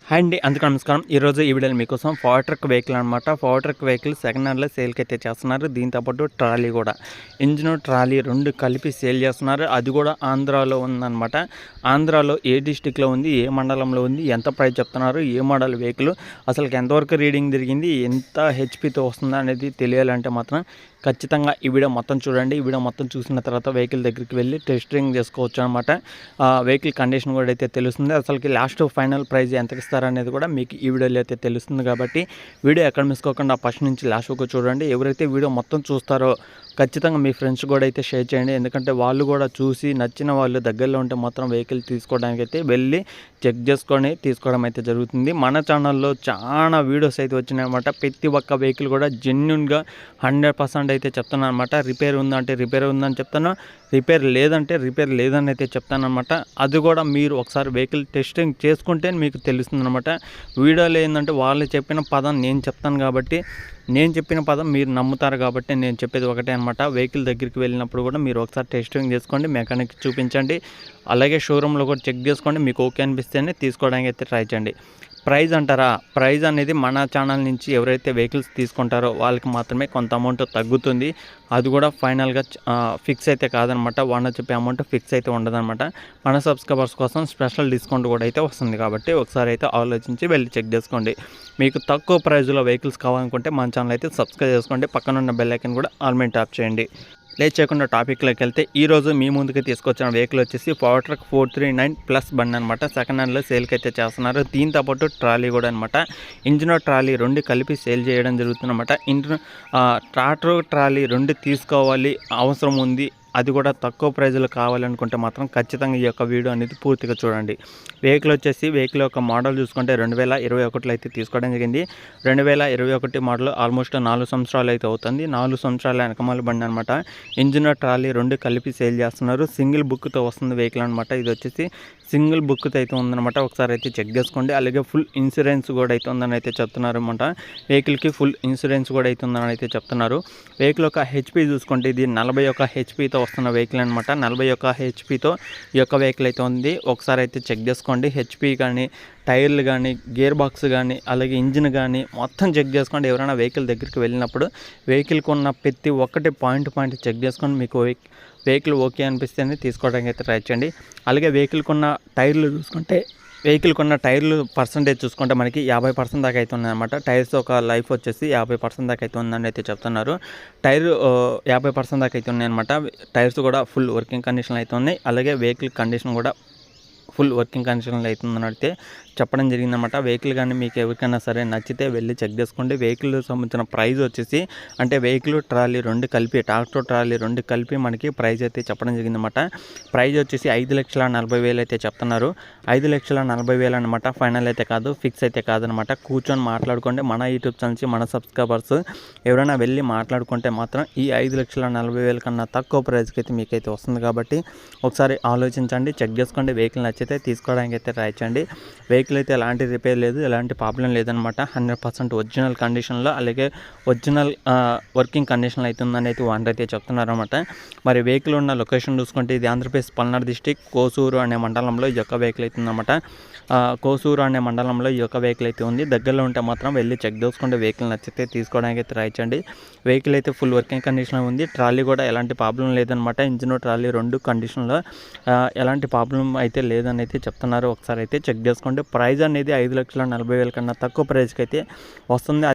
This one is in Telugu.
హాయ్ అండి, అందుకు నమస్కారం. ఈరోజు ఈ వీడియోలో మీకోసం పవర్ ట్రక్ వెహికల్ అనమాట. పవర్ ట్రక్ వెహికల్ సెకండ్ హ్యాండ్లో సేల్కి అయితే చేస్తున్నారు. దీంతోపాటు ట్రాలీ కూడా, ఇంజిన్ ట్రాలీ రెండు కలిపి సేల్ చేస్తున్నారు. అది కూడా ఆంధ్రాలో ఉందన్నమాట. ఆంధ్రాలో ఏ డిస్టిక్లో ఉంది, ఏ మండలంలో ఉంది, ఎంత ప్రైస్ చెప్తున్నారు, ఏ మోడల్ వెహికల్, అసలు ఎంతవరకు రీడింగ్ తిరిగింది, ఎంత హెచ్పితో వస్తుందా అనేది తెలియాలంటే మాత్రం ఖచ్చితంగా ఈ వీడియో మొత్తం చూడండి. ఈ వీడియో మొత్తం చూసిన తర్వాత వెహికల్ దగ్గరికి వెళ్ళి టెస్టింగ్ చేసుకోవచ్చు అనమాట. వెహికల్ కండిషన్ కూడా అయితే తెలుస్తుంది. అసలుకి లాస్ట్ ఫైనల్ ప్రైస్ ఎంతకి ఇస్తారనేది కూడా మీకు ఈ వీడియోలో అయితే తెలుస్తుంది. కాబట్టి వీడియో ఎక్కడ మిస్ కాకుండా ఫస్ట్ నుంచి లాస్ట్ వరకు చూడండి. ఎవరైతే వీడియో మొత్తం చూస్తారో ఖచ్చితంగా మీ ఫ్రెండ్స్ కూడా అయితే షేర్ చేయండి. ఎందుకంటే వాళ్ళు కూడా చూసి నచ్చిన వాళ్ళు దగ్గరలో ఉంటే మాత్రం వెహికల్ తీసుకోవడానికి అయితే వెళ్ళి చెక్ చేసుకొని తీసుకోవడం అయితే జరుగుతుంది. మన ఛానల్లో చాలా వీడియోస్ అయితే వచ్చినాయన్నమాట. ప్రతి ఒక్క వెహికల్ కూడా జెన్యున్గా 100% అయితే చెప్తాను అనమాట. రిపేర్ ఉందంటే రిపేర్ ఉందని చెప్తాను, రిపేర్ లేదంటే రిపేర్ లేదని అయితే చెప్తాను అనమాట. అది కూడా మీరు ఒకసారి వెహికల్ టెస్టింగ్ చేసుకుంటే మీకు తెలుస్తుంది అనమాట. వీడియోలో ఏంటంటే వాళ్ళు చెప్పిన పదం నేను చెప్తాను కాబట్టి, నేను చెప్పిన పదం మీరు నమ్ముతారు కాబట్టి నేను చెప్పేది ఒకటే అనమాట. వెహికల్ దగ్గరికి వెళ్ళినప్పుడు కూడా మీరు ఒకసారి టెస్టింగ్ చేసుకోండి, మెకానిక్ చూపించండి, అలాగే షోరూంలో కూడా చెక్ చేసుకోండి. మీకు ఓకే అనిపిస్తేనే తీసుకోవడానికి అయితే ట్రై చేయండి. ప్రైజ్ అంటారా, ప్రైజ్ అనేది మన ఛానల్ నుంచి ఎవరైతే వెహికల్స్ తీసుకుంటారో వాళ్ళకి మాత్రమే కొంత అమౌంట్ తగ్గుతుంది. అది కూడా ఫైనల్గా ఫిక్స్ అయితే కాదనమాట. ఓనర్ చెప్పే అమౌంట్ ఫిక్స్ అయితే ఉండదన్నమాట. మన సబ్స్క్రైబర్స్ కోసం స్పెషల్ డిస్కౌంట్ కూడా అయితే వస్తుంది. కాబట్టి ఒకసారి అయితే ఆలోచించి వెళ్ళి చెక్ చేసుకోండి. మీకు తక్కువ ప్రైజ్లో వెహికల్స్ కావాలనుకుంటే మన ఛానల్ అయితే సబ్స్క్రైబ్ చేసుకోండి. పక్కన ఉన్న బెల్ ఐకాన్ కూడా ఆల్ మీద ట్యాప్ చేయండి. లేట్ చేయకుండా టాపిక్లోకి వెళ్తే ఈరోజు మీ ముందుకు తీసుకొచ్చిన వెహికల్ వచ్చేసి పవర్ ట్రక్ 439 బండి అనమాట. సెకండ్ హ్యాండ్లో సేల్కి అయితే చేస్తున్నారు. దీంతోపాటు ట్రాలీ కూడా అనమాట. ఇంజిన్ ట్రాలీ రెండు కలిపి సేల్ చేయడం జరుగుతుందన్నమాట. ట్రాక్టర్ ట్రాలీ రెండు తీసుకోవాలి అవసరం ఉంది, అది కూడా తక్కువ ప్రైజ్లో కావాలనుకుంటే మాత్రం ఖచ్చితంగా ఈ యొక్క వీడియో అనేది పూర్తిగా చూడండి. వెహికల్ యొక్క మోడల్ చూసుకుంటే 2021 అయితే తీసుకోవడం జరిగింది. 2021 మోడల్ ఆల్మోస్ట్ 4 సంవత్సరాలు అయితే అవుతుంది. 4 సంవత్సరాల వెనకమాల బండి అనమాట. ఇంజిన్ ట్రాలీ రెండు కలిపి సేల్ చేస్తున్నారు. సింగిల్ బుక్తో వస్తుంది వెహికల్ అనమాట. ఇది వచ్చేసి సింగిల్ బుక్తో అయితే ఉందన్నమాట. ఒకసారి అయితే చెక్ చేసుకోండి. అలాగే ఫుల్ ఇన్సూరెన్స్ కూడా అయితే ఉందని అయితే చెప్తున్నారు అనమాట. వెహికల్కి ఫుల్ ఇన్సూరెన్స్ కూడా అయితే ఉందని అయితే చెప్తున్నారు. వెహికల్ యొక్క హెచ్పి చూసుకుంటే ఇది 41 హెచ్పితో వస్తున్న వెహికల్ అనమాట. 41 హెచ్పితో ఈ యొక్క వెహికల్ అయితే ఉంది. ఒకసారి అయితే చెక్ చేసుకోండి. హెచ్పి కానీ, టైర్లు కానీ, గేర్ బాక్స్ కానీ, అలాగే ఇంజిన్ కానీ మొత్తం చెక్ చేసుకోండి. ఎవరైనా వెహికల్ దగ్గరికి వెళ్ళినప్పుడు వెహికల్కి ఉన్న ప్రతి ఒక్కటి పాయింట్ చెక్ చేసుకొని మీకు వెహికల్ ఓకే అనిపిస్తేనే తీసుకోవడానికి అయితే ట్రై చేయండి. అలాగే వెహికల్కి ఉన్న టైర్లు చూసుకుంటే పర్సంటేజ్ చూసుకుంటే మనకి 50% దాకా అయితే ఉన్నాయన్నమాట. టైర్స్ ఒక లైఫ్ వచ్చేసి 50% దాకా అయితే ఉందని అయితే చెప్తున్నారు. టైర్ 50% దాకా అయితే ఉన్నాయన్నమాట. టైర్స్ కూడా ఫుల్ వర్కింగ్ కండిషన్ అయితే ఉన్నాయి. అలాగే వెహికల్ కండిషన్ కూడా ఫుల్ వర్కింగ్ కండిషన్లో అవుతుందని అయితే చెప్పడం జరిగిందన్నమాట. వెహికల్ కానీ మీకు ఎవరికైనా సరే నచ్చితే వెళ్ళి చెక్ చేసుకోండి. వెహికల్ సంబంధించిన ప్రైస్ వచ్చేసి అంటే వెహికల్ ట్రాలీ రెండు కలిపి, ట్రాక్టర్ ట్రాలీ రెండు కలిపి మనకి ప్రైస్ అయితే చెప్పడం జరిగిందన్నమాట. ప్రైస్ వచ్చేసి 5,40,000 అయితే చెప్తున్నారు. 5,40,000 అనమాట. ఫైనల్ అయితే కాదు, ఫిక్స్ అయితే కాదనమాట. కూర్చొని మాట్లాడుకోండి. మన యూట్యూబ్ ఛానల్ నుంచి మన సబ్స్క్రైబర్స్ ఎవరైనా వెళ్ళి మాట్లాడుకుంటే మాత్రం ఈ 5,40,000 కన్నా తక్కువ ప్రైస్కి అయితే మీకైతే వస్తుంది. కాబట్టి ఒకసారి ఆలోచించండి, చెక్ చేసుకోండి. వెహికల్ నచ్చితే తీసుకోవడానికి అయితే ట్రై చేయండి. వెహికల్ అయితే ఎలాంటి రిపేర్ లేదు, ఎలాంటి ప్రాబ్లం లేదనమాట. 100% ఒరిజినల్ కండిషన్లో, అలాగే ఒరిజినల్ వర్కింగ్ కండిషన్లో అవుతుందని అయితే ఓనర్ అయితే చెప్తున్నారనమాట. మరి వెహికల్ ఉన్న లొకేషన్ చూసుకుంటే ఇది ఆంధ్రప్రదేశ్ పల్నాడు డిస్టిక్ కోసూరు అనే మండలంలో ఈ యొక్క వెహికల్ అవుతుందన్నమాట. కోసూరు అనే మండలంలో ఈ యొక్క వెహికల్ అయితే ఉంది. దగ్గరలో ఉంటే మాత్రం వెళ్ళి చెక్ చేసుకుంటే వెహికల్ నచ్చితే తీసుకోవడానికి అయితే ట్రై చేయండి. వెహికల్ అయితే ఫుల్ వర్కింగ్ కండిషన్లో ఉంది. ట్రాలీ కూడా ఎలాంటి ప్రాబ్లం లేదనమాట. ఇంజిన్ ట్రాలీ రెండు కండిషన్లో ఎలాంటి ప్రాబ్లం అయితే లేదని అయితే చెప్తున్నారు. ఒకసారి అయితే చెక్ చేసుకోండి. ప్రైస్ అనేది 5,40,000 కన్నా తక్కువ ప్రైస్కి అయితే వస్తుంది.